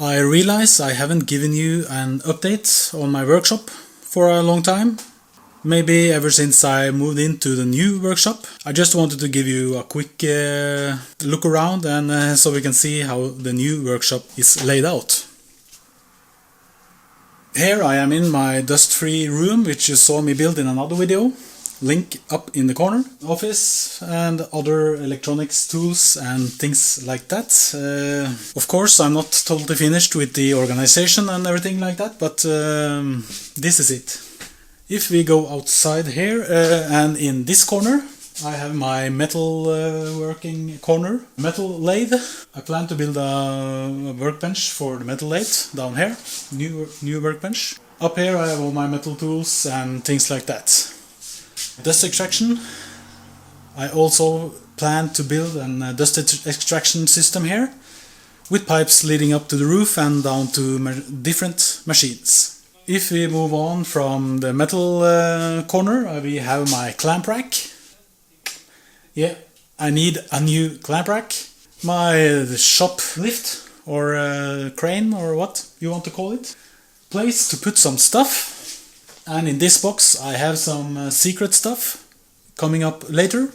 I realize I haven't given you an update on my workshop for a long time. Maybe ever since I moved into the new workshop. I just wanted to give you a quick look around and so we can see how the new workshop is laid out. Here I am in my dust-free room, which you saw me build in another video. Link up in the corner. Office and other electronics tools and things like that. Of course, I'm not totally finished with the organization and everything like that, but this is it. If we go outside here and in this corner, I have my metal working corner, metal lathe. I plan to build a workbench for the metal lathe down here, new workbench. Up here I have all my metal tools and things like that. Dust extraction. I also plan to build a dust extraction system here with pipes leading up to the roof and down to different machines. If we move on from the metal corner, we have my clamp rack. Yeah, I need a new clamp rack. My shop lift or crane or what you want to call it. Place to put some stuff. And in this box I have some secret stuff coming up later.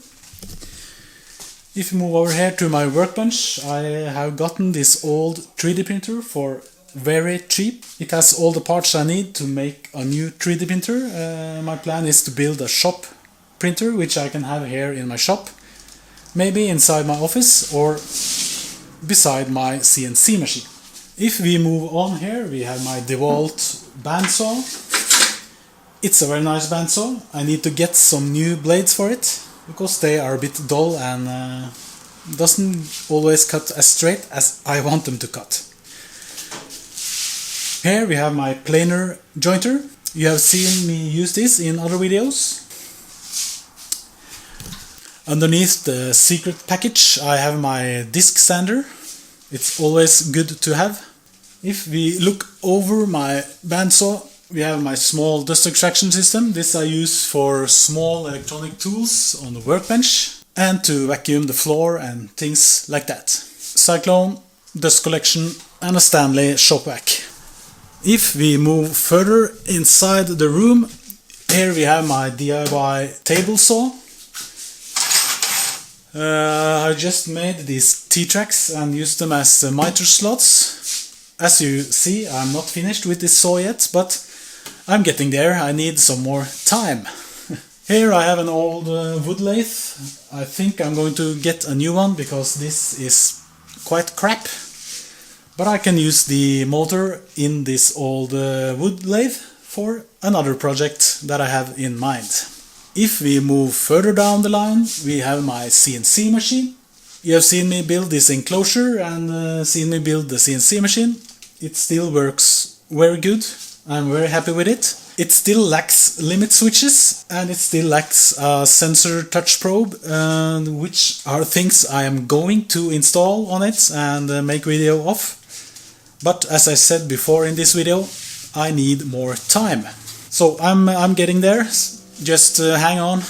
If you move over here to my workbench, I have gotten this old 3D printer for very cheap. It has all the parts I need to make a new 3D printer. My plan is to build a shop printer which I can have here in my shop. Maybe inside my office or beside my CNC machine. If we move on here, we have my DeWalt bandsaw. It's a very nice bandsaw. I need to get some new blades for it because they are a bit dull and doesn't always cut as straight as I want them to cut. Here we have my planer jointer. You have seen me use this in other videos. Underneath the secret package I have my disc sander. It's always good to have. If we look over my bandsaw, we have my small dust extraction system. This I use for small electronic tools on the workbench and to vacuum the floor and things like that. Cyclone, dust collection and a Stanley shop vac. If we move further inside the room, here we have my DIY table saw. I just made these T-tracks and used them as miter slots. As you see, I'm not finished with this saw yet, but I'm getting there. I need some more time. Here I have an old wood lathe. I think I'm going to get a new one because this is quite crap. But I can use the motor in this old wood lathe for another project that I have in mind. If we move further down the line, we have my CNC machine. You have seen me build this enclosure and seen me build the CNC machine. It still works very good. I'm very happy with it. It still lacks limit switches and it still lacks a sensor touch probe, which are things I am going to install on it and make video of. But as I said before in this video, I need more time. So I'm getting there. Just hang on.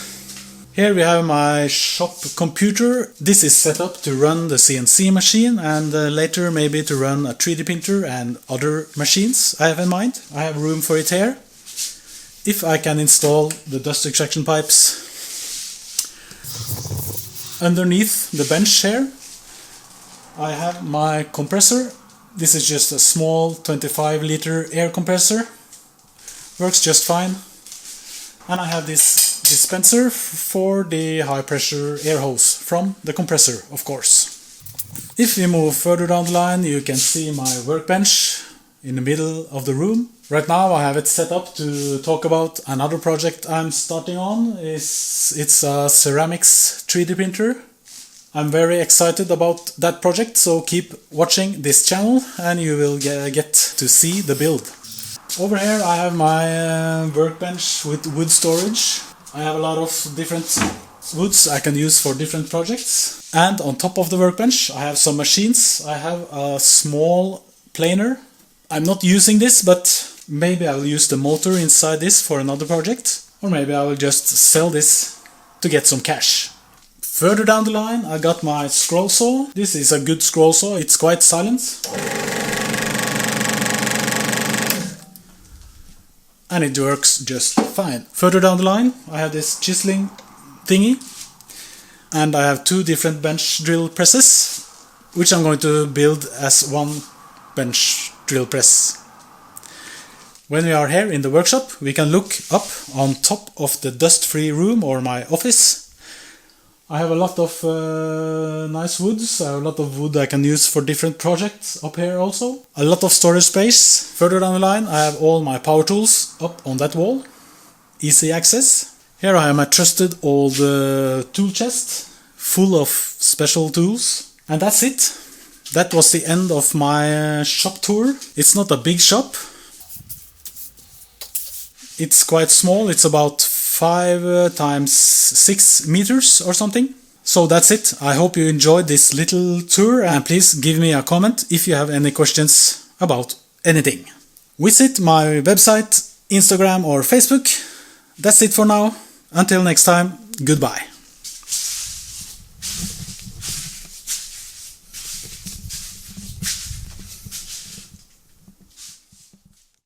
Here we have my shop computer. This is set up to run the CNC machine and later maybe to run a 3D printer and other machines I have in mind. I have room for it here. If I can install the dust extraction pipes underneath the bench here, I have my compressor. This is just a small 25-liter air compressor. Works just fine. And I have this dispenser for the high pressure air hose from the compressor, of course. If we move further down the line, you can see my workbench in the middle of the room. Right now I have it set up to talk about another project I'm starting on. It's a ceramics 3D printer. I'm very excited about that project, so keep watching this channel and you will get to see the build. Over here I have my workbench with wood storage. I have a lot of different woods I can use for different projects. And on top of the workbench I have some machines. I have a small planer. I'm not using this, but maybe I'll use the motor inside this for another project. Or maybe I will just sell this to get some cash. Further down the line I got my scroll saw. This is a good scroll saw, it's quite silent. and it works just fine. Further down the line I have this chiseling thingy, and I have 2 different bench drill presses, which I'm going to build as one bench drill press. When we are here in the workshop, we can look up on top of the dust-free room or my office. I have a lot of nice woods. I have a lot of wood I can use for different projects up here also. A lot of storage space. Further down the line I have all my power tools up on that wall. Easy access. Here I have my trusted old tool chest full of special tools. And that's it. That was the end of my shop tour. It's not a big shop. It's quite small. It's about 5 times 6 meters or something. So that's it. I hope you enjoyed this little tour, and please give me a comment if you have any questions about anything. Visit my website, Instagram or Facebook. That's it for now. Until next time, goodbye.